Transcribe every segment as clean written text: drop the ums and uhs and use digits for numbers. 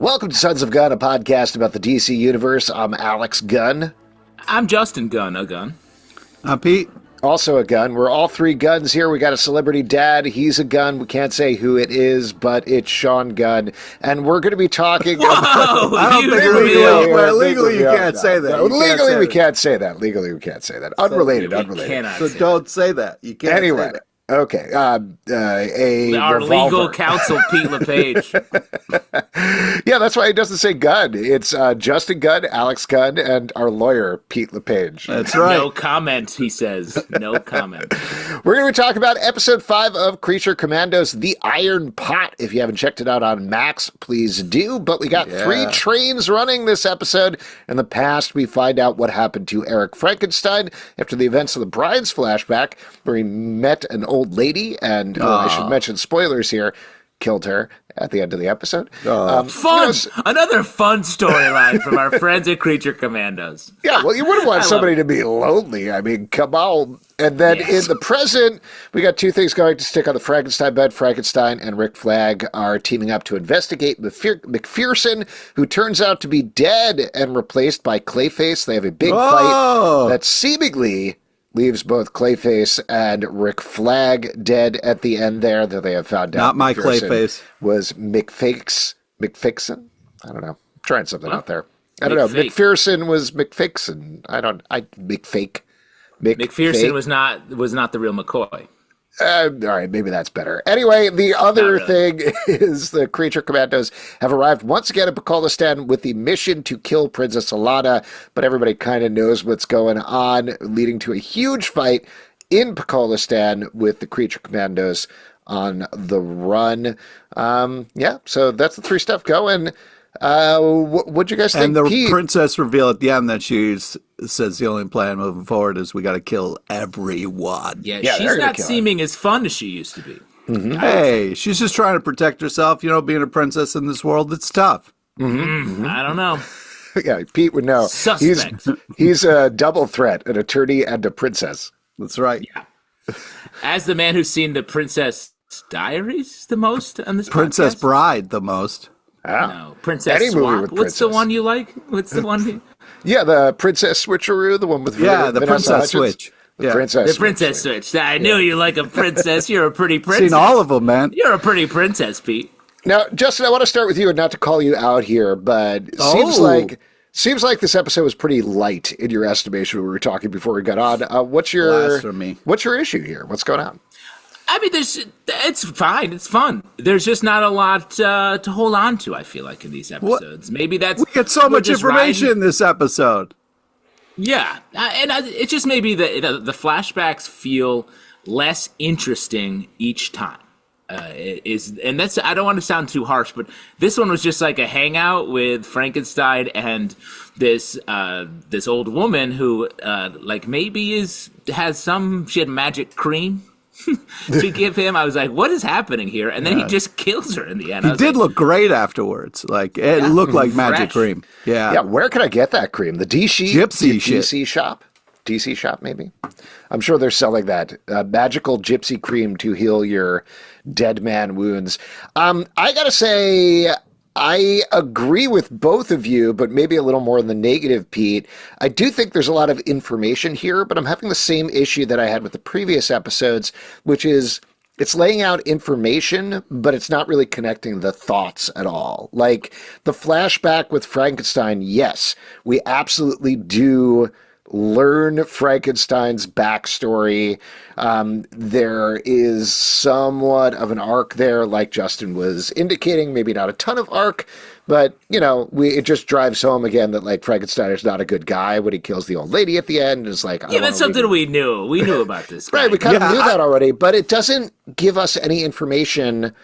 Welcome to Sons of Gun, a podcast about the DC Universe. I'm Alex Gunn. I'm Justin Gunn, a gun. I'm Pete. Also a gun. We're all three guns here. We got a celebrity dad. He's a gun. We can't say who it is, but it's Sean Gunn. And we're going to be talking Whoa, I don't think legally you can't say that. Legally we can't say that. Legally we can't say that. Unrelated. So don't say that. You can't say that. Okay. Our revolver. legal counsel, Pete LePage. Yeah, that's why he doesn't say Gunn. It's Justin Gunn, Alex Gunn, and our lawyer, Pete LePage. That's right. No comment, he says. No comment. We're going to be talking about episode 5 of Creature Commandos, The Iron Pot. If you haven't checked it out on Max, please do. But we got 3 trains running this episode. In the past, we find out what happened to Eric Frankenstein after the events of the Bride's flashback, where he met an old lady, and I should mention spoilers here, killed her at the end of the episode. Fun! Another fun storyline from our friends at Creature Commandos. Yeah, well, you wouldn't want somebody to be lonely. I mean, come on. And then in the present, we got 2 things going to stick on the Frankenstein bed. Frankenstein and Rick Flag are teaming up to investigate MacPherson, who turns out to be dead and replaced by Clayface. They have a big fight that seemingly leaves both Clayface and Rick Flag dead at the end there, though they have found out Not my Clayface. Was MacPherson? I don't know. I'm trying something out there. I don't know. MacPherson was MacPherson. McFake. MacPherson was not the real McCoy. All right, maybe that's better. Anyway, the other thing is the Creature Commandos have arrived once again at Pokolistan with the mission to kill Princess Alana, but everybody kind of knows what's going on, leading to a huge fight in Pokolistan with the Creature Commandos on the run. So that's the 3 stuff going. What'd you guys think? And the Pete? princess reveal at the end that she says the only plan moving forward is we got to kill everyone. Yeah, she's not seeming as fun as she used to be. Mm-hmm. Hey, she's just trying to protect herself. You know, being a princess in this world, it's tough. I don't know. Yeah, Pete would know. Suspect. He's a double threat, an attorney and a princess. That's right. Yeah. As the man who's seen the Princess Diaries the most on this Princess podcast? Bride the most. No, Princess Any movie Swap. with What's princess. the one you like? What's the one? Yeah, the Princess Switcheroo, the one with the Vanessa Princess Hudgens. Switch. The Princess Switch. I knew you like a princess. You're a pretty princess. Seen all of them, man. You're a pretty princess, Pete. Now, Justin, I want to start with you, and not to call you out here, but seems like this episode was pretty light in your estimation when we were talking before we got on. What's your issue here? What's going on? I mean, it's fine. It's fun. There's just not a lot to hold on to, I feel like, in these episodes. Maybe that's... We get so much information in this episode. Yeah. It's just maybe the flashbacks feel less interesting each time. And that's, I don't want to sound too harsh, but this one was just like a hangout with Frankenstein and this old woman who she had magic cream to give him. I was like, what is happening here? And then he just kills her in the end. He did look great afterwards. Like, it looked like magic cream. Yeah. Yeah, where can I get that cream? The DC shop? DC shop, maybe? I'm sure they're selling that. Magical gypsy cream to heal your dead man wounds. I gotta say, I agree with both of you, but maybe a little more in the negative, Pete. I do think there's a lot of information here, but I'm having the same issue that I had with the previous episodes, which is it's laying out information, but it's not really connecting the thoughts at all. Like the flashback with Frankenstein, yes, we absolutely do learn Frankenstein's backstory. There is somewhat of an arc there, like Justin was indicating, maybe not a ton of arc, but, it just drives home again that, like, Frankenstein is not a good guy when he kills the old lady at the end. It's like, that's something we knew. We knew about this guy. Right, we kind of knew that already, but it doesn't give us any information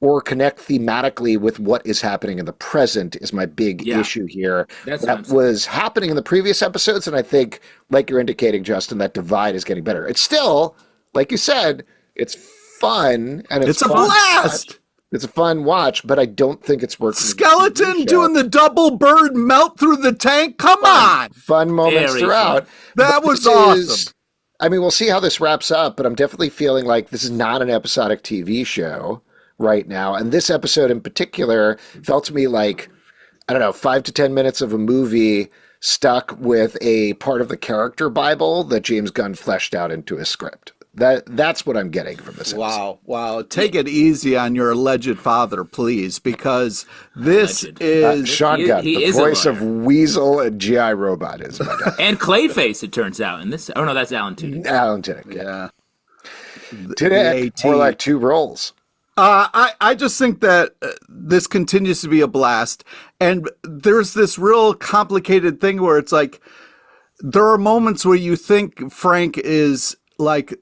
or connect thematically with what is happening in the present is my big issue here. That was happening in the previous episodes, and I think, like you're indicating, Justin, that divide is getting better. It's still, like you said, it's fun, and it's a blast! It's a fun watch, but I don't think it's working. Skeleton doing the double bird melt through the tank? Come on! Fun moments throughout. That was awesome. I mean, we'll see how this wraps up, but I'm definitely feeling like this is not an episodic TV show right now. And this episode in particular felt to me like I don't know, 5 to 10 minutes of a movie stuck with a part of the character Bible that James Gunn fleshed out into a script. That's what I'm getting from this episode. Wow. Take it easy on your alleged father, please, because this is... Sean Gunn, the voice of Weasel and G.I. Robot is my dad. And Clayface, it turns out. In this, oh no, that's Alan Tudyk. Alan Tudyk, Yeah. Tudyk, more like two roles. I just think that this continues to be a blast. And there's this real complicated thing where it's like, there are moments where you think Frank is like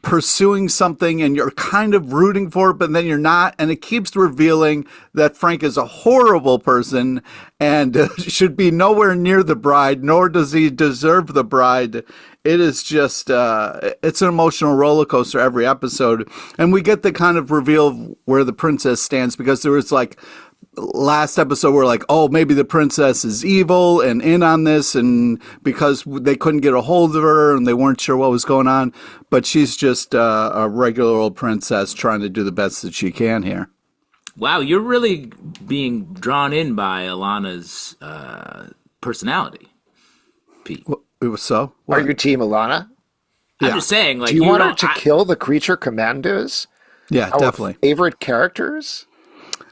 pursuing something and you're kind of rooting for it, but then you're not. And it keeps revealing that Frank is a horrible person and should be nowhere near the bride, nor does he deserve the bride. It is just, it's an emotional roller coaster every episode. And we get the kind of reveal of where the princess stands, because there was like, last episode we're like, oh, maybe the princess is evil and in on this, and because they couldn't get a hold of her and they weren't sure what was going on, but she's just a regular old princess trying to do the best that she can here. Wow, you're really being drawn in by Alana's personality, Pete. It was so? Are you Team Alana? I'm just saying, like, do you want her to kill the Creature Commandos? Yeah, Our definitely. favorite characters?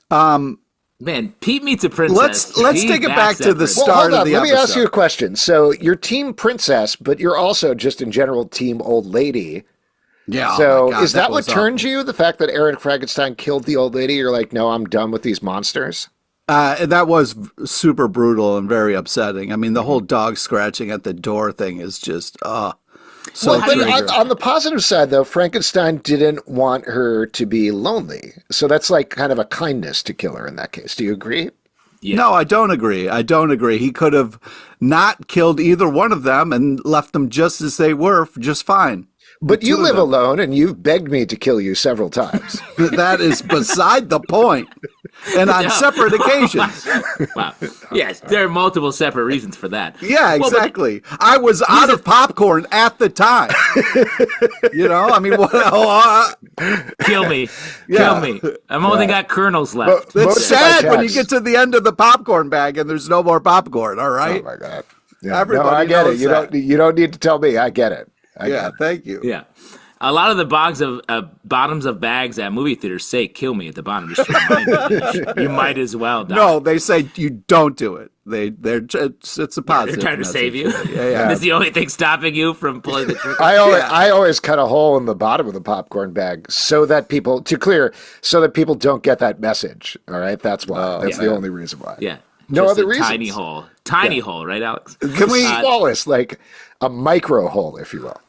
Man, Pete meets a princess. Let's take it back to the start hold on. of the Let episode. me ask you a question. So you're Team Princess, but you're also just in general Team Old Lady. Yeah. So oh my God, is that what was turned awful. you? The fact that Aaron Frankenstein killed the old lady? You're like, no, I'm done with these monsters? That was super brutal and very upsetting. I mean, the whole dog scratching at the door thing is just, so But on the positive side, though, Frankenstein didn't want her to be lonely. So that's like kind of a kindness to kill her in that case. Do you agree? Yeah. No, I don't agree. He could have not killed either one of them and left them just as they were, just fine. But The you two of live them. alone, and you've begged me to kill you several times. That is beside the point. And on separate occasions. Wow. Yes, there are multiple separate reasons for that. Yeah, exactly. I was out of popcorn at the time. I mean, what? Kill me. Yeah. Kill me. I've only got kernels left. Most It's of my sad when you texts- get to the end of the popcorn bag and there's no more popcorn, all right? Oh my God! Yeah, Everybody no, I get knows it. that. You don't need to tell me. I get it. I get it. Thank you. Yeah. A lot of the bottoms of bags at movie theaters say "kill me" at the bottom. Just to remind you, you might as well die. No, they say you don't do it. It's a positive. They're trying to save you. Yeah. That's the only thing stopping you from pulling the trigger. I always cut a hole in the bottom of the popcorn bag so that people don't get that message. All right, that's why. That's the only reason why. Yeah. No Just other a reasons. Tiny hole, right, Alex? Can we smallest, like a micro hole, if you will?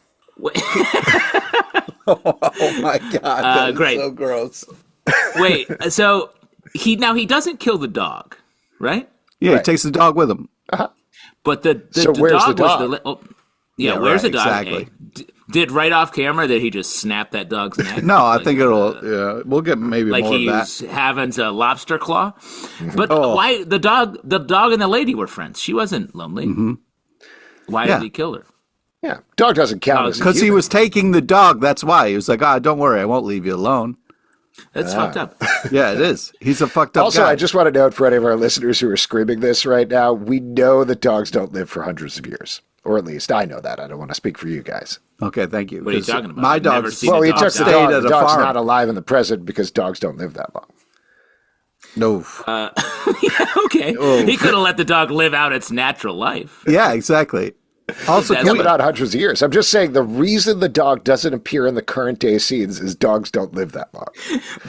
Oh my God, that's great. so gross. Wait, so he doesn't kill the dog, right? Yeah, Right. he takes the dog with him. But the So where's the dog was dog? Yeah, where's right, the dog? exactly. Hey, did right off camera that he just snapped that dog's neck? No, I think we'll get maybe like more of he's that. having a lobster claw. But why the dog and the lady were friends? She wasn't lonely. Why did he kill her? Yeah, dog doesn't count as a Because he human. was taking the dog. That's why. He was like, don't worry, I won't leave you alone. That's fucked up. Yeah, it is. He's a fucked up Also, guy. I just want to note for any of our listeners who are screaming this right now, we know that dogs don't live for hundreds of years. Or at least I know that. I don't want to speak for you guys. Okay, thank you. What are you 'Cause talking about? My I've never dog's seen Well, a he dog took the die. dog. at The a dog's farm. not alive in the present because dogs don't live that long. No. Okay. He could have let the dog live out its natural life. Yeah, exactly. Also, That's Yeah, can but not hundreds of years. I'm just saying the reason the dog doesn't appear in the current day scenes is dogs don't live that long.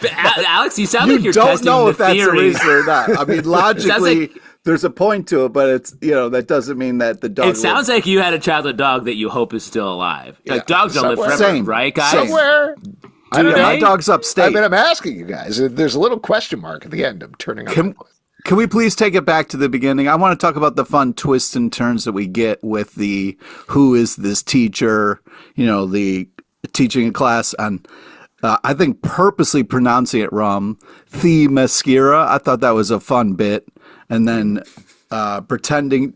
But, Alex, you sound you like you're don't testing know the if that's the theory. reason or not. I mean, logically, like- there's a point to it, but it's that doesn't mean that the dog. It sounds like you had a childhood dog that you hope is still alive. Like dogs don't live Somewhere. forever, Same. right, guys? Same. Somewhere. I don't Yeah, know. my dog's upstate. I mean, I'm asking you guys. There's a little question mark at the end. I'm turning on. Can we please take it back to the beginning? I want to talk about the fun twists and turns that we get with the who is this teacher, the teaching a class on, I think purposely pronouncing it wrong, the mascara. I thought that was a fun bit. And then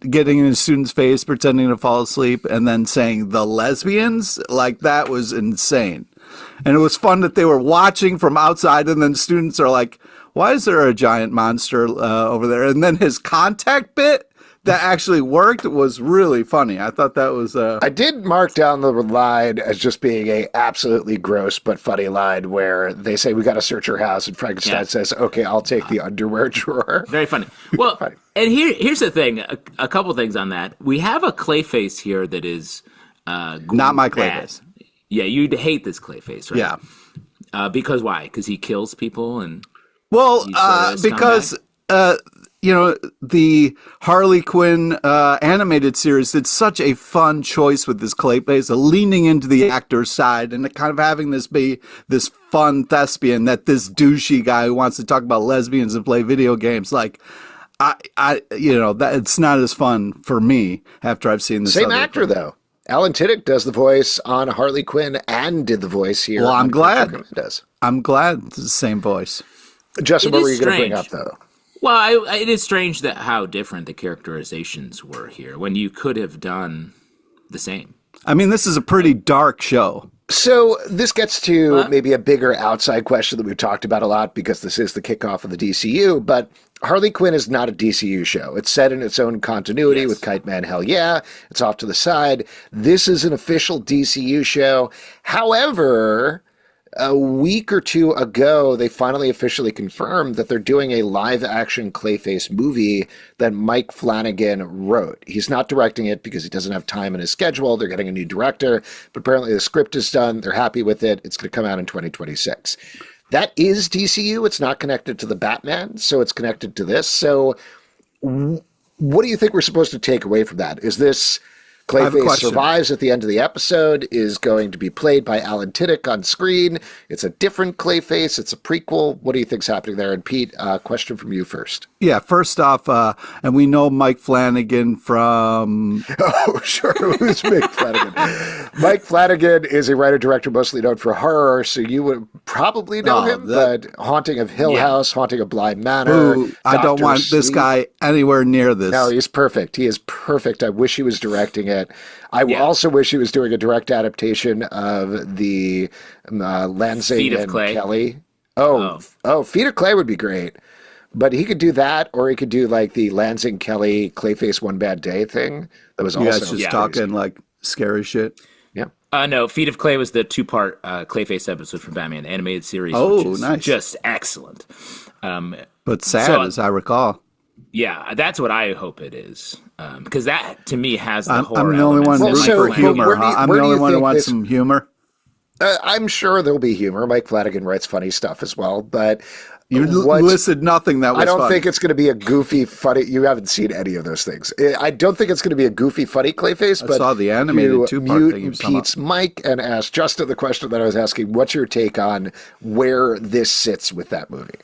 getting in a student's face, pretending to fall asleep, and then saying the lesbians, like that was insane. And it was fun that they were watching from outside and then students are like, why is there a giant monster over there? And then his contact bit that actually worked was really funny. I thought that was... I did mark down the line as just being a absolutely gross but funny line where they say, we got to search your house, and Frankenstein says, okay, I'll take the underwear drawer. Very funny. Well, funny. And here's the thing, a couple things on that. We have a Clayface here that is... not my Clayface. Yeah, you'd hate this Clayface, right? Yeah. Because why? Because he kills people and... Well, because... the Harley Quinn animated series did such a fun choice with this Clayface, leaning into the actor's side and kind of having this be this fun thespian that this douchey guy who wants to talk about lesbians and play video games, like, that it's not as fun for me after I've seen this. Same actor, though. Alan Tudyk does the voice on Harley Quinn and did the voice here. Well, I'm glad. Creature Commandos. I'm glad it's the same voice. Justin, what were you going to bring up, though? Well, it is strange that how different the characterizations were here when you could have done the same. I mean, this is a pretty dark show. So this gets to maybe a bigger outside question that we've talked about a lot because this is the kickoff of the DCU, but Harley Quinn is not a DCU show. It's set in its own continuity with Kite Man, hell yeah. It's off to the side. This is an official DCU show. However... a week or two ago, they finally officially confirmed that they're doing a live-action Clayface movie that Mike Flanagan wrote. He's not directing it because he doesn't have time in his schedule. They're getting a new director, but apparently the script is done. They're happy with it. It's going to come out in 2026. That is DCU. It's not connected to the Batman, so it's connected to this. So what do you think we're supposed to take away from that? Is this... Clayface survives at the end of the episode, is going to be played by Alan Tudyk on screen. It's a different Clayface. It's a prequel. What do you think's happening there? And Pete, question from you first. Yeah, first off, and we know Mike Flanagan from... Oh, sure. Who's Mike Flanagan? Mike Flanagan is a writer-director mostly known for horror, so you would probably know him, but Haunting of Hill House, Haunting of Bly Manor. Ooh, I don't want this guy anywhere near this. No, he's perfect. He is perfect. I wish he was directing it. I also wish he was doing a direct adaptation of the Lansing Feet of and Clay. Kelly. Oh, Feet of Clay would be great. But he could do that, or he could do like the Lansing Kelly Clayface One Bad Day thing. That was you also guys just talking like scary shit. Yeah. No, Feet of Clay was the 2-part Clayface episode from Batman animated series. Oh, which is nice. Just excellent. But sad, as I recall. Yeah, that's what I hope it is. Because that, to me, has the horror I'm the only one elements. looking for humor. I'm the only one who wants this... some humor. I'm sure there'll be humor. Mike Flanagan writes funny stuff as well, but... You listed nothing that was I don't funny. think it's going to be a goofy, funny... You haven't seen any of those things. I don't think it's going to be a goofy, funny Clayface, but... I saw the animated two-part thing. Pete's mic and ask Justin the question that I was asking. What's your take on where this sits with that movie?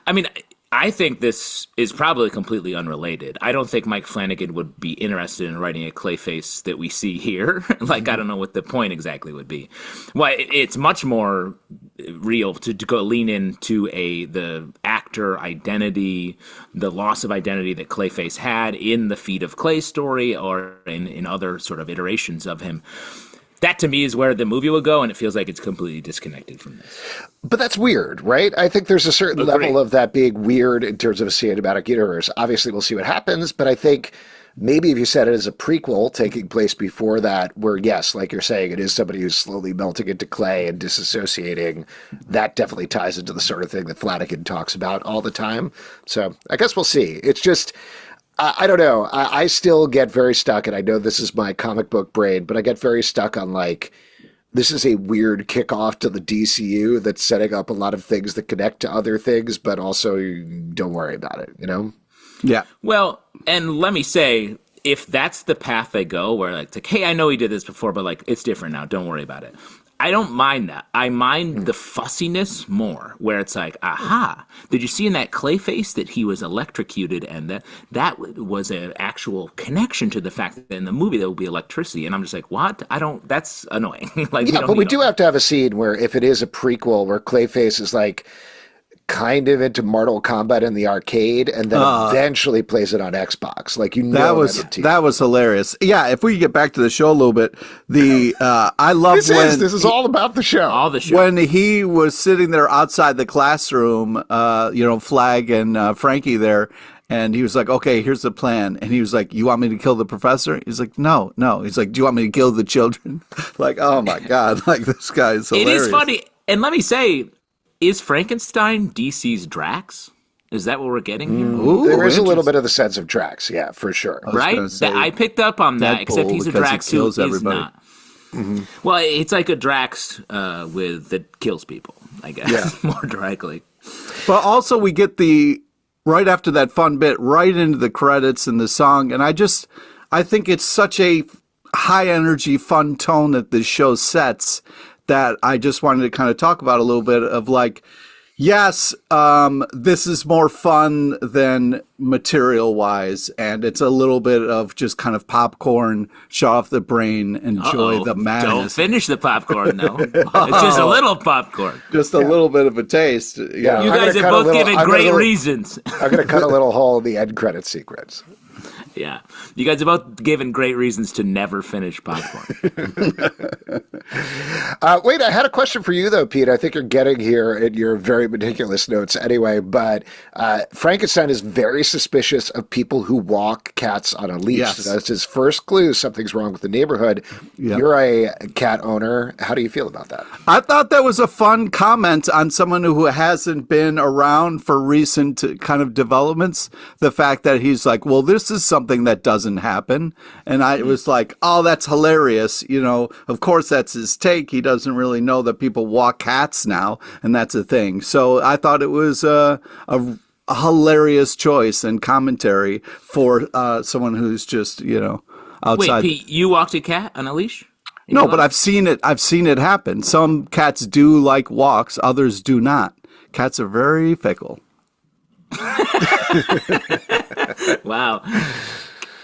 I mean... I think this is probably completely unrelated. I don't think Mike Flanagan would be interested in writing a Clayface that we see here. I don't know what the point exactly would be. Well, it's much more real to go lean into the actor identity, the loss of identity that Clayface had in the Feet of Clay story or in other sort of iterations of him. That, to me, is where the movie will go, and it feels like it's completely disconnected from this. But that's weird, right? I think there's a certain level of that being weird in terms of a cinematic universe. Obviously, we'll see what happens, but I think maybe if you said it as a prequel taking place before that, where, yes, like you're saying, it is somebody who's slowly melting into clay and disassociating, that definitely ties into the sort of thing that Flanagan talks about all the time. So I guess we'll see. It's just... I don't know. I still get very stuck, and I know this is my comic book brain, but I get very stuck on, like, this is a weird kickoff to the DCU that's setting up a lot of things that connect to other things, but also don't worry about it, you know? Yeah. Well, and let me say, if that's the path they go, where it's like, hey, I know he did this before, but, like, it's different now. Don't worry about it. I don't mind that. I mind the fussiness more, where it's like, aha, did you see in that Clayface that he was electrocuted and that was an actual connection to the fact that in the movie there will be electricity. And I'm just like, what? That's annoying. But we do have to have a scene where if it is a prequel where Clayface is like kind of into Mortal Kombat in the arcade, and then eventually plays it on Xbox. Like, that was hilarious. Yeah, if we get back to the show a little bit, I love this is all about the show. All the show. When he was sitting there outside the classroom, Flag and Frankie there. And he was like, okay, here's the plan. And he was like, you want me to kill the professor? He's like, no. He's like, do you want me to kill the children? Like, oh my God. Like, this guy is hilarious. It is funny. And let me say, is Frankenstein DC's Drax? Is that what we're getting here? Ooh, there is a little bit of the sense of Drax, yeah, for sure. Right? I picked up on that, except he's a Drax who is not. Mm-hmm. Well, it's like a Drax that kills people, I guess, more directly. But also we get right after that fun bit, right into the credits and the song. And I think it's such a high energy, fun tone that this show sets that I just wanted to kind of talk about a little bit of like, yes, this is more fun than material wise. And it's a little bit of just kind of popcorn, shut off the brain, enjoy the madness. Don't finish the popcorn, though. It's just a little popcorn. Just a little bit of a taste. Yeah. You guys have both given great reasons. I'm going to cut a little hole in the end credit sequence. Yeah. You guys have both given great reasons to never finish popcorn. Wait, I had a question for you, though, Pete. I think you're getting here in your very meticulous notes anyway, but Frankenstein is very suspicious of people who walk cats on a leash. Yes. That's his first clue. Something's wrong with the neighborhood. Yep. You're a cat owner. How do you feel about that? I thought that was a fun comment on someone who hasn't been around for recent kind of developments. The fact that he's like, well, this is something that doesn't happen. And I was like, oh, that's hilarious. Of course, that's his take. He doesn't really know that people walk cats now, and that's a thing. So I thought it was a hilarious choice and commentary for someone who's just, outside. Wait, Pete, you walked a cat on a leash? No, but I've seen it happen. Some cats do like walks, others do not. Cats are very fickle. Wow.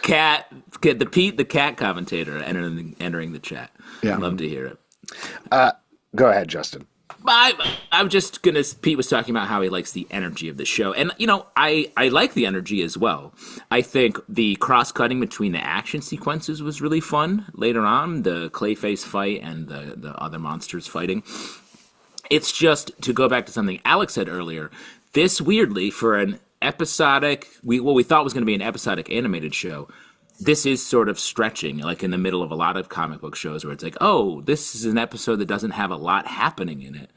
The cat commentator entering the chat. Yeah. Love to hear it. Go ahead, Justin. I'm just going to, Pete was talking about how he likes the energy of the show. And, I like the energy as well. I think the cross-cutting between the action sequences was really fun later on, the Clayface fight and the other monsters fighting. It's just, to go back to something Alex said earlier, this weirdly, for an episodic, what we thought was going to be an episodic animated show, this is sort of stretching, like in the middle of a lot of comic book shows where it's like, oh, this is an episode that doesn't have a lot happening in it.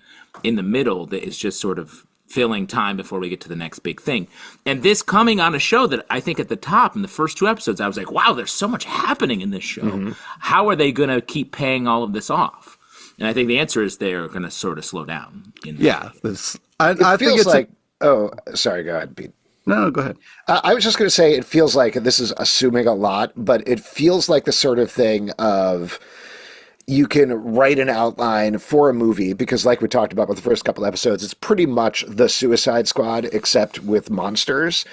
In the middle, that is just sort of filling time before we get to the next big thing. And this coming on a show that I think at the top, in the first two episodes, I was like, wow, there's so much happening in this show. Mm-hmm. How are they going to keep paying all of this off? And I think the answer is they're going to sort of slow down. Yeah. I think it's like, oh, sorry, go ahead, Pete. No, go ahead. I was just going to say it feels like, this is assuming a lot, but it feels like the sort of thing of you can write an outline for a movie because like we talked about with the first couple episodes, it's pretty much the Suicide Squad except with monsters.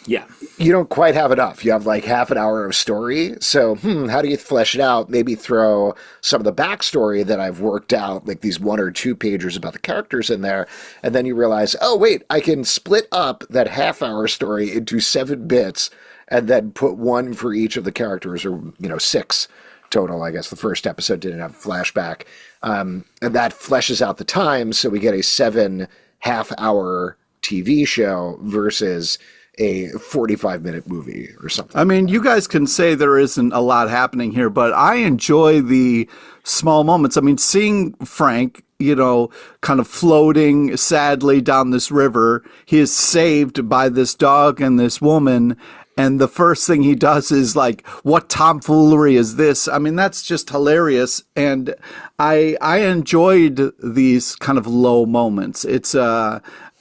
Yeah. You don't quite have enough. You have like half an hour of story. So, how do you flesh it out? Maybe throw some of the backstory that I've worked out, like these 1 or 2 pagers about the characters in there. And then you realize, oh, wait, I can split up that half-hour story into 7 bits and then put 1 for each of the characters, or, 6 total. I guess the first episode didn't have a flashback. And that fleshes out the time. So we get a 7 half-hour TV show versus a 45-minute movie or something. I mean, you guys can say there isn't a lot happening here, but I enjoy the small moments. I mean, seeing Frank, kind of floating sadly down this river, he is saved by this dog and this woman. And the first thing he does is like, what tomfoolery is this? I mean, that's just hilarious. And I enjoyed these kind of low moments. It's,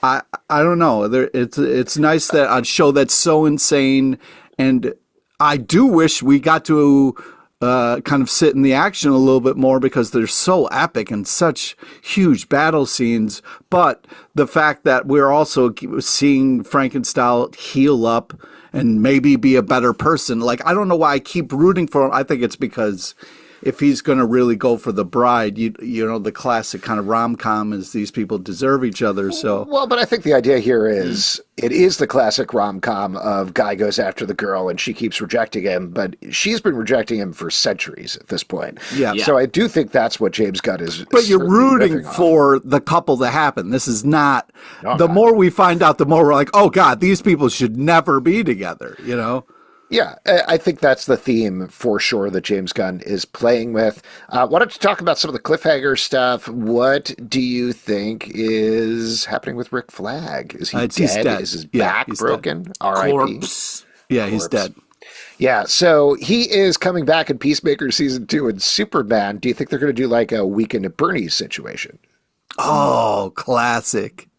I don't know. It's nice that a show that's so insane, and I do wish we got to kind of sit in the action a little bit more because they're so epic and such huge battle scenes. But the fact that we're also seeing Frankenstein heal up and maybe be a better person, like I don't know why I keep rooting for him. I think it's because if he's going to really go for the bride, you know, the classic kind of rom-com is these people deserve each other. So well, but I think the idea here is it is the classic rom-com of guy goes after the girl and she keeps rejecting him, but she's been rejecting him for centuries at this point. Yeah. So I do think that's what James Gunn is. But you're rooting riffing off. for the couple to happen. This is not. No, the no. more we find out, the more we're like, oh God, these people should never be together. You know. Yeah, I think that's the theme for sure that James Gunn is playing with. Why don't you talk about some of the cliffhanger stuff? What do you think is happening with Rick Flag? Is he dead? He's dead. Is his Yeah, back he's broken? R.I.P. Corpse. Yeah, he's Corpse. dead. Yeah, so he is coming back in Peacemaker Season 2 and Superman. Do you think they're going to do like a Weekend at Bernie's situation? Oh, classic.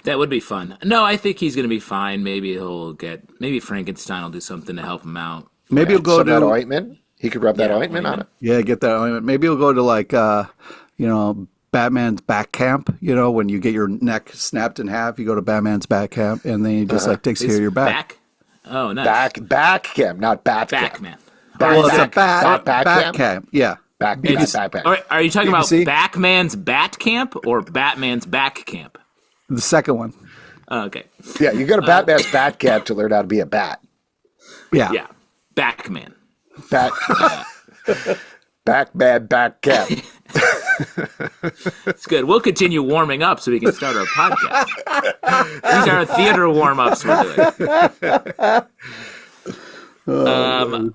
That would be fun. No, I think he's going to be fine. Maybe maybe Frankenstein will do something to help him out. Maybe he'll go Some to of that ointment. He could rub that Yeah, ointment on it. ointment. Yeah, get that ointment. Maybe he'll go to like, you know, Batman's back camp. You know, when you get your neck snapped in half, you go to Batman's back camp, and then he just like takes care of your back. Oh, nice. Back cam, not bat cam. Backman. Well, it's a Not back cam? camp. Yeah. Back. Are you talking about BBC? Backman's Bat Camp or Batman's Back Camp? The second one. Oh, okay. Yeah, you go to Batman's bat camp to learn how to be a bat. Yeah. Yeah. Backman. Bat. Batman back camp. It's good. We'll continue warming up so we can start our podcast. These are theater warm-ups we're doing.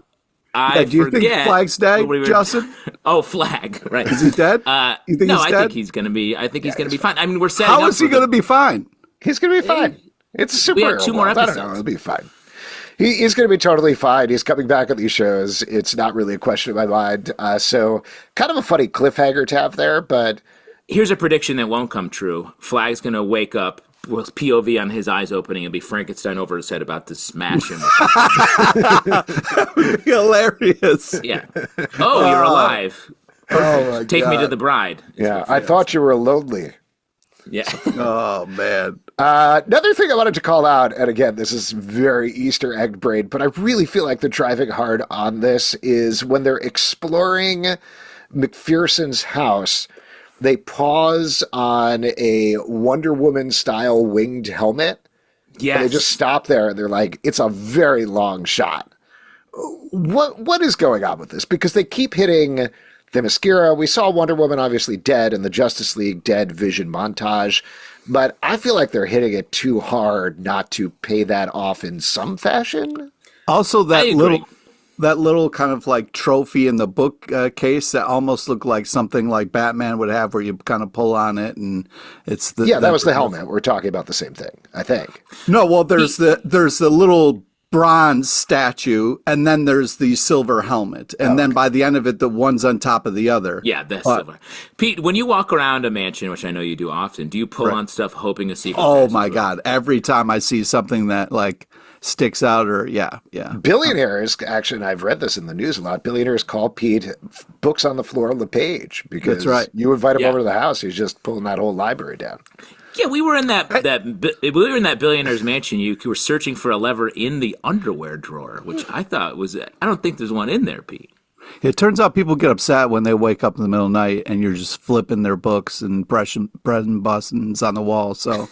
I do you think forget Flag's dead, what we were- Justin? Oh, Flag. Right. Is he dead? You think no, he's I dead? think he's going to be. I think he's going to be fine. I mean, we're setting How up is he for going to be fine? He's going to be fine. It's a superhero. We have 2 more world. I don't episodes. know. He'll be fine. He's going to be totally fine. He's coming back on these shows. It's not really a question in my mind. So kind of a funny cliffhanger to have there, but Here's a prediction that won't come true. Flag's going to wake up with POV on his eyes opening and be Frankenstein over his head about to smash him. Hilarious. Yeah. Oh, you're alive. oh my Take me to God. the bride. Yeah, I thought you were lonely. Yeah. Oh, man. Another thing I wanted to call out, and again, this is very Easter egg brain, but I really feel like they're driving hard on this, is when they're exploring MacPherson's house, they pause on a Wonder Woman style winged helmet. Yes. And they just stop there and they're like, it's a very long shot. What is going on with this? Because they keep hitting Themyscira. We saw Wonder Woman obviously dead in the Justice League Dead Vision montage, but I feel like they're hitting it too hard not to pay that off in some fashion. Also, I agree. that little kind of like trophy in the book case that almost looked like something like Batman would have, where you kind of pull on it and it's the Yeah, that was the helmet. We're talking about the same thing, I think. No, well, there's the little bronze statue, and then there's the silver helmet, and then by the end of it, the one's on top of the other. Yeah, that's silver. Pete, when you walk around a mansion, which I know you do often, do you pull on stuff hoping to see? Oh my God! Every time I see something that like sticks out, or yeah. Billionaires, actually, and I've read this in the news a lot, billionaires call Pete books on the floor of the page because That's right. you invite him Yeah. over to the house, he's just pulling that whole library down. Yeah, we were in we were in that billionaire's mansion. You were searching for a lever in the underwear drawer, which I thought was. I don't think there's one in there, Pete. It turns out people get upset when they wake up in the middle of the night and you're just flipping their books and pressing buttons on the wall. So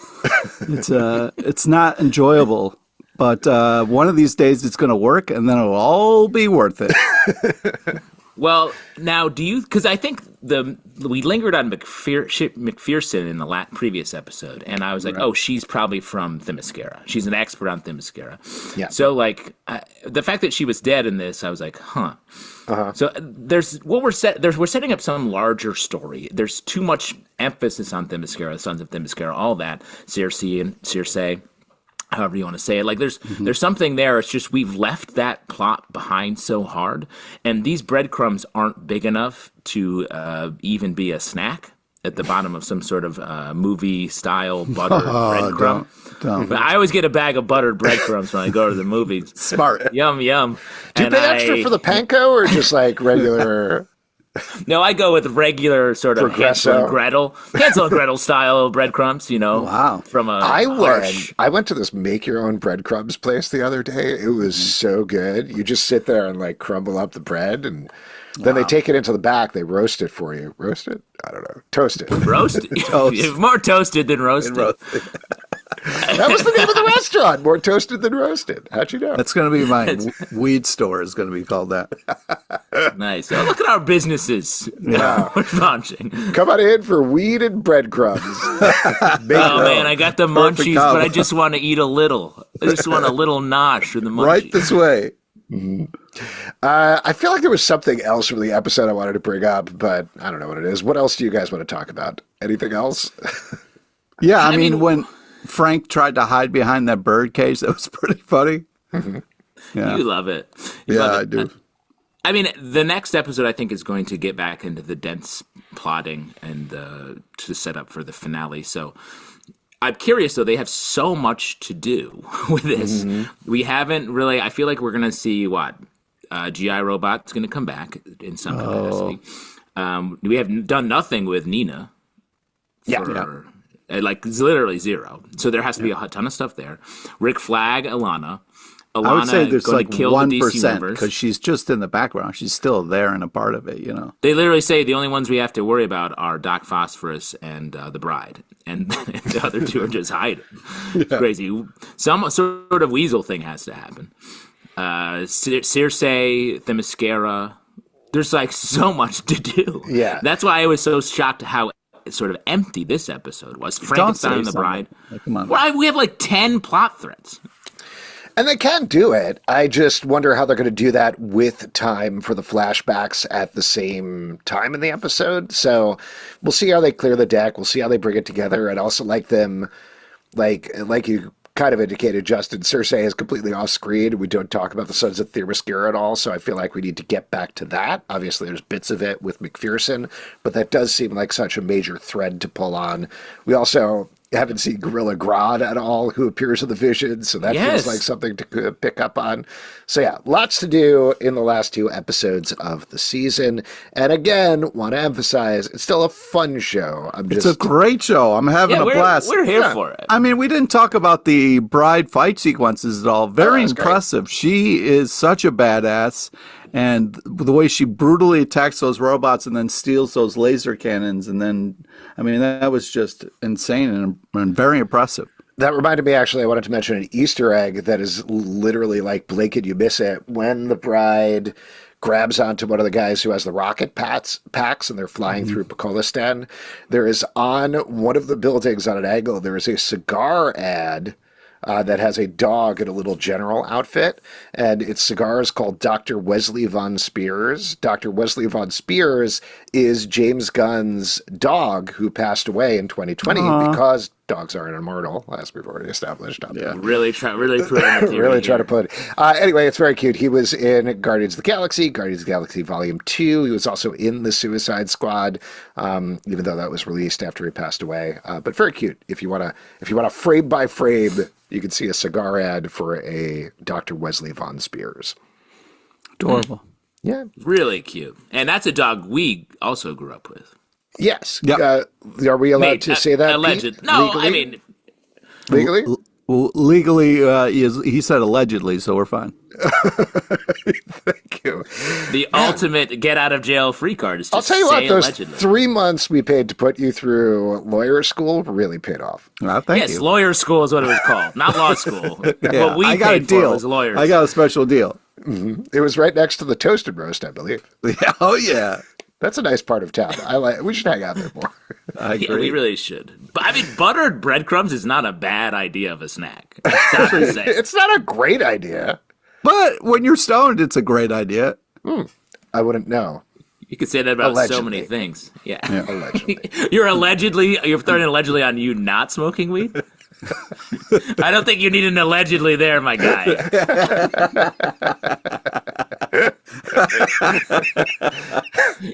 it's not enjoyable. But one of these days it's going to work, and then it'll all be worth it. Well, now do you? Because I think we lingered on MacPherson in the previous episode, and I was like, oh, she's probably from Themyscira. She's an expert on Themyscira. Yeah. So like the fact that she was dead in this, I was like, huh. So we're setting up some larger story. There's too much emphasis on Themyscira, the Sons of Themyscira, all that, Circe. However you want to say it. Like there's something there. It's just we've left that plot behind so hard, and these breadcrumbs aren't big enough to even be a snack at the bottom of some sort of movie style buttered breadcrumb. Don't. But I always get a bag of buttered breadcrumbs when I go to the movies. Smart. Yum yum. Do you pay extra for the panko or just like regular? No, I go with regular sort of Progresso. Hansel and Gretel style breadcrumbs. Wow. From a I went to this make your own breadcrumbs place the other day. It was so good. You just sit there and like crumble up the bread, and then they take it into the back. They roast it for you. Roast it? I don't know. Toast it. roasted. More toasted than roasted. That was the name of the restaurant. More toasted than roasted. How'd you know? That's going to be my weed store. Is going to be called that. Nice. Oh, look at our businesses. Yeah. We're launching. Come on in for weed and breadcrumbs. Oh man, I got the munchies, but I just want to eat a little. I just want a little nosh for the munchies. Right this way. I feel like there was something else from the episode I wanted to bring up, but I don't know what it is. What else do you guys want to talk about? Anything else? Yeah, I mean, when Frank tried to hide behind that bird cage, that was pretty funny. Yeah. You love it. I do. I mean, the next episode, I think, is going to get back into the dense plotting and to set up for the finale. So I'm curious, though. They have so much to do with this. We haven't really. I feel like we're going to see what GI Robot's going to come back in some capacity. We have done nothing with Nina. Like literally zero. So there has to be a ton of stuff there. Rick Flag, Alana. I would say there's like 1% because because she's just in the background. She's still there and a part of it, They literally say the only ones we have to worry about are Doc Phosphorus and the Bride, and the other two are just hiding. It's crazy. Some sort of weasel thing has to happen. Circe, Themyscira. There's like so much to do. Yeah, that's why I was so shocked how sort of empty this episode was. Frankenstein and the Bride. Like, come on. We have like 10 plot threads. And they can do it. I just wonder how they're going to do that with time for the flashbacks at the same time in the episode. So we'll see how they clear the deck. We'll see how they bring it together. And also like them, like you kind of indicated, Justin, Circe is completely off screen. We don't talk about the Sons of Themyscira at all. So I feel like we need to get back to that. Obviously, there's bits of it with MacPherson, but that does seem like such a major thread to pull on. We also haven't seen Gorilla Grodd at all, who appears in the vision, so that feels like something to pick up on. So yeah, lots to do in the last 2 episodes of the season. And again, want to emphasize, it's still a fun show. It's a great show. I'm having a blast. We're here for it. I mean, we didn't talk about the Bride fight sequences at all. Very impressive. Great. She is such a badass. And the way she brutally attacks those robots and then steals those laser cannons. And then, I mean, that was just insane and very impressive. That reminded me, actually, I wanted to mention an Easter egg that is literally like blink and you miss it. When the Bride grabs onto one of the guys who has the rocket packs and they're flying through Pokolistan, there is on one of the buildings on an angle, there is a cigar ad that has a dog in a little general outfit, and its cigar is called Dr. Wesley Von Spears. Dr. Wesley Von Spears is James Gunn's dog who passed away in 2020 because dogs aren't immortal, as we've already established. Really try to put. Anyway, it's very cute. He was in Guardians of the Galaxy Volume 2. He was also in the Suicide Squad, even though that was released after he passed away. But very cute. If you want to frame by frame, you can see a cigar ad for a Dr. Wesley Von Spears. Adorable. Yeah. Really cute. And that's a dog we also grew up with. Yes. Yep. Are we allowed to say that? Alleged. No, legally? I mean... Legally? Legally, he said allegedly, so we're fine. Thank you. The ultimate get-out-of-jail-free card is just I'll tell you what, those allegedly. 3 months we paid to put you through lawyer school really paid off. Thank you. Lawyer school is what it was called, not law school. Yeah, What we I got paid a deal. for was lawyers. I got a special deal. Mm-hmm. It was right next to the Toasted Roast, I believe. Yeah, oh, yeah. That's a nice part of town. We should hang out there more. I agree. Yeah, we really should. But I mean, buttered breadcrumbs is not a bad idea of a snack. It's not a great idea. But when you're stoned, it's a great idea. I wouldn't know. You could say that about Allegedly. so many things. Yeah. Allegedly. You're throwing allegedly on you not smoking weed? I don't think you need an allegedly there, my guy.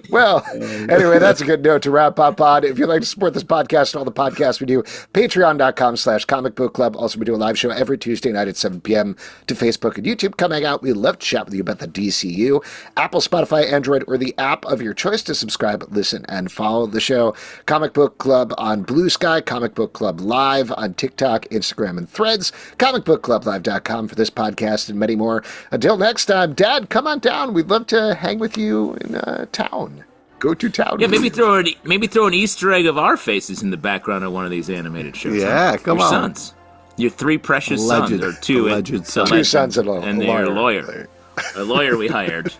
Well, anyway, that's a good note to wrap up on. If you'd like to support this podcast and all the podcasts we do, patreon.com/comic book club. Also, we do a live show every Tuesday night at 7 p.m. to Facebook and YouTube. Come hang out. We'd love to chat with you about the DCU. Apple, Spotify, Android, or the app of your choice to subscribe, listen, and follow the show. Comic Book Club on Blue Sky, Comic Book Club Live on TikTok, Instagram, and Threads, comicbookclublive.com for this podcast and many more. Until next time, Dad, come on down. We'd love to hang with you in town. Go to town. Yeah, maybe throw an Easter egg of our faces in the background of one of these animated shows. Yeah, come your on. Sons. Your three precious sons, or two sons. Two sons and a lawyer. A lawyer we hired.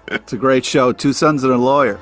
It's a great show. Two sons and a lawyer.